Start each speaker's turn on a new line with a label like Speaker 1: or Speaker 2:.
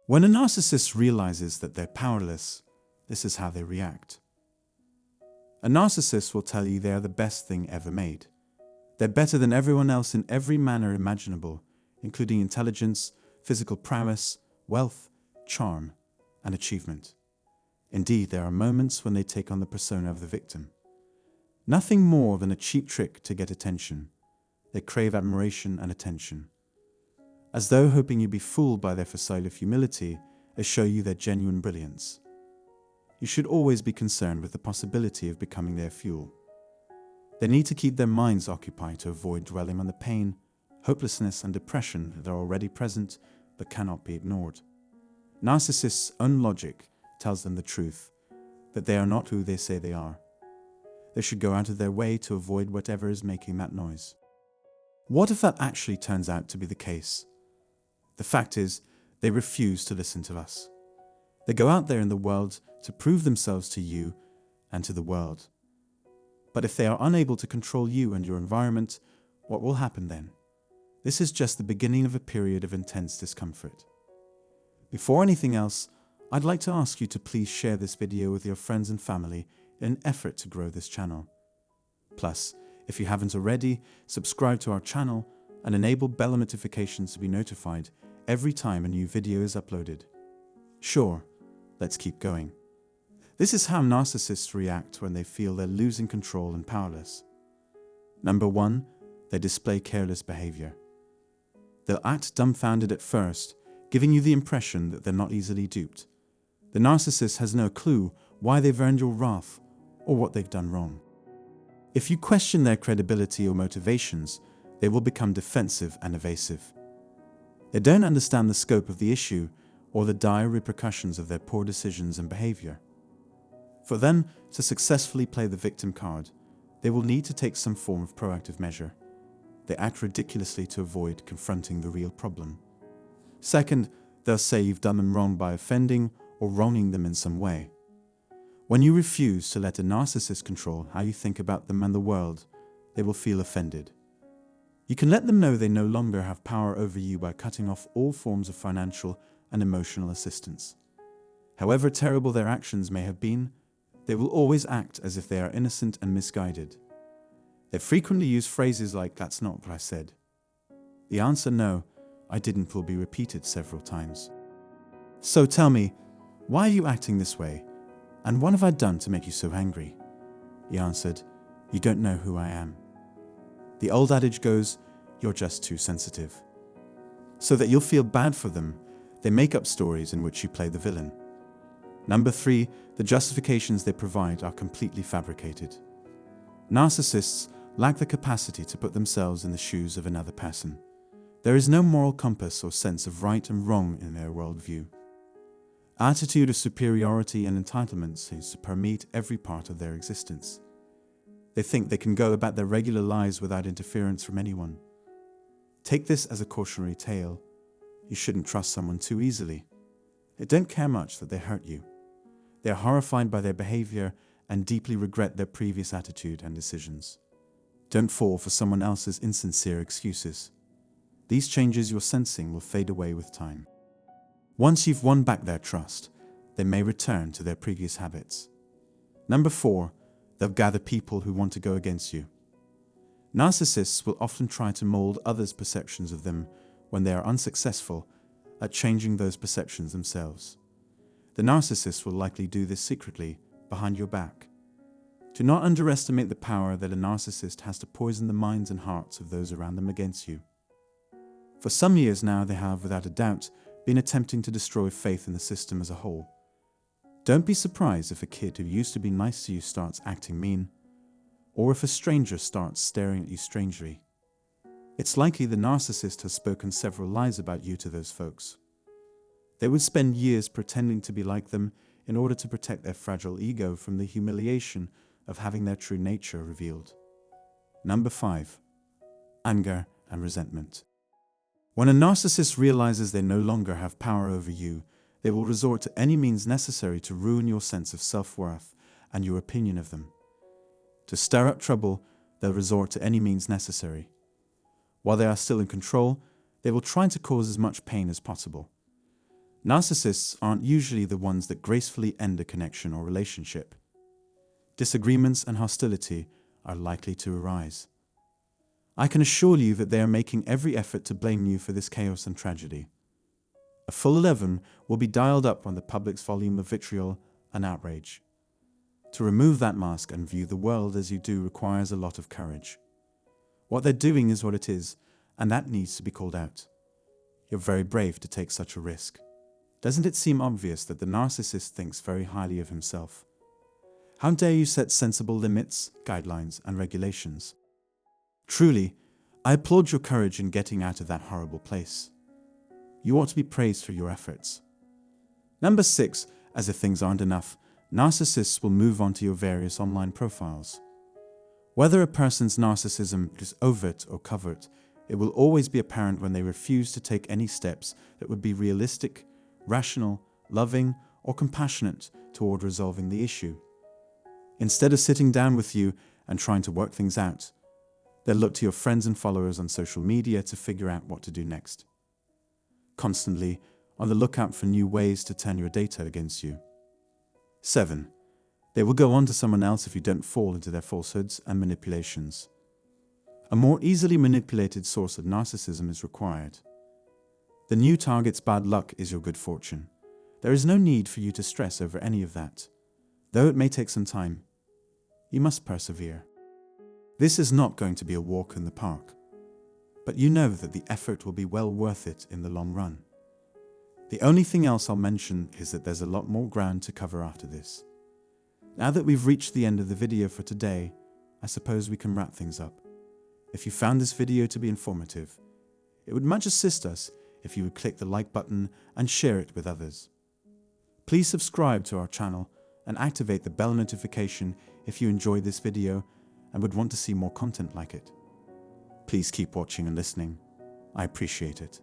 Speaker 1: When a narcissist realizes that they're powerless, this is how they react. A narcissist will tell you they are the best thing ever made. They're better than everyone else in every manner imaginable, including intelligence, physical prowess, wealth, charm, and achievement. Indeed, there are moments when they take on the persona of the victim. Nothing more than a cheap trick to get attention. They crave admiration and attention, as though hoping you be fooled by their facade of humility or show you their genuine brilliance. You should always be concerned with the possibility of becoming their fuel. They need to keep their minds occupied to avoid dwelling on the pain, hopelessness, and depression that are already present but cannot be ignored. Narcissists' own logic tells them the truth, that they are not who they say they are. They should go out of their way to avoid whatever is making that noise. What if that actually turns out to be the case? The fact is, they refuse to listen to us. They go out there in the world to prove themselves to you and to the world. But if they are unable to control you and your environment, what will happen then? This is just the beginning of a period of intense discomfort. Before anything else, I'd like to ask you to please share this video with your friends and family in an effort to grow this channel. Plus, if you haven't already, subscribe to our channel and enable bell notifications to be notified every time a new video is uploaded. Sure, let's keep going. This is how narcissists react when they feel they're losing control and powerless. Number 1, they display careless behavior. They'll act dumbfounded at first, giving you the impression that they're not easily duped. The narcissist has no clue why they've earned your wrath or what they've done wrong. If you question their credibility or motivations, they will become defensive and evasive. They don't understand the scope of the issue or the dire repercussions of their poor decisions and behavior. For them to successfully play the victim card, they will need to take some form of proactive measure. They act ridiculously to avoid confronting the real problem. Second, they'll say you've done them wrong by offending or wronging them in some way. When you refuse to let a narcissist control how you think about them and the world, they will feel offended. You can let them know they no longer have power over you by cutting off all forms of financial and emotional assistance. However terrible their actions may have been, they will always act as if they are innocent and misguided. They frequently use phrases like, "That's not what I said." The answer, "No, I didn't," will be repeated several times. So tell me, why are you acting this way? And what have I done to make you so angry? He answered, "You don't know who I am." The old adage goes, "You're just too sensitive." So that you'll feel bad for them, they make up stories in which you play the villain. Number 3, the justifications they provide are completely fabricated. Narcissists lack the capacity to put themselves in the shoes of another person. There is no moral compass or sense of right and wrong in their worldview. Attitude of superiority and entitlement seems to permeate every part of their existence. They think they can go about their regular lives without interference from anyone. Take this as a cautionary tale. You shouldn't trust someone too easily. They don't care much that they hurt you. They are horrified by their behavior and deeply regret their previous attitude and decisions. Don't fall for someone else's insincere excuses. These changes you're sensing will fade away with time. Once you've won back their trust, they may return to their previous habits. Number 4, they'll gather people who want to go against you. Narcissists will often try to mold others' perceptions of them when they are unsuccessful at changing those perceptions themselves. The narcissist will likely do this secretly, behind your back. Do not underestimate the power that a narcissist has to poison the minds and hearts of those around them against you. For some years now, they have, without a doubt, been attempting to destroy faith in the system as a whole. Don't be surprised if a kid who used to be nice to you starts acting mean, or if a stranger starts staring at you strangely. It's likely the narcissist has spoken several lies about you to those folks. They would spend years pretending to be like them in order to protect their fragile ego from the humiliation of having their true nature revealed. Number 5, anger and resentment. When a narcissist realizes they no longer have power over you, they will resort to any means necessary to ruin your sense of self-worth and your opinion of them. To stir up trouble, they'll resort to any means necessary. While they are still in control, they will try to cause as much pain as possible. Narcissists aren't usually the ones that gracefully end a connection or relationship. Disagreements and hostility are likely to arise. I can assure you that they are making every effort to blame you for this chaos and tragedy. A full 11 will be dialed up on the public's volume of vitriol and outrage. To remove that mask and view the world as you do requires a lot of courage. What they're doing is what it is, and that needs to be called out. You're very brave to take such a risk. Doesn't it seem obvious that the narcissist thinks very highly of himself? How dare you set sensible limits, guidelines, and regulations? Truly, I applaud your courage in getting out of that horrible place. You ought to be praised for your efforts. Number 6, as if things aren't enough, narcissists will move on to your various online profiles. Whether a person's narcissism is overt or covert, it will always be apparent when they refuse to take any steps that would be realistic, rational, loving, or compassionate toward resolving the issue. Instead of sitting down with you and trying to work things out, they'll look to your friends and followers on social media to figure out what to do next. Constantly on the lookout for new ways to turn your data against you. 7. They will go on to someone else if you don't fall into their falsehoods and manipulations. A more easily manipulated source of narcissism is required. The new target's bad luck is your good fortune. There is no need for you to stress over any of that. Though it may take some time, you must persevere. This is not going to be a walk in the park, but you know that the effort will be well worth it in the long run. The only thing else I'll mention is that there's a lot more ground to cover after this. Now that we've reached the end of the video for today, I suppose we can wrap things up. If you found this video to be informative, it would much assist us if you would click the like button and share it with others. Please subscribe to our channel and activate the bell notification if you enjoyed this video and would want to see more content like it. Please keep watching and listening. I appreciate it.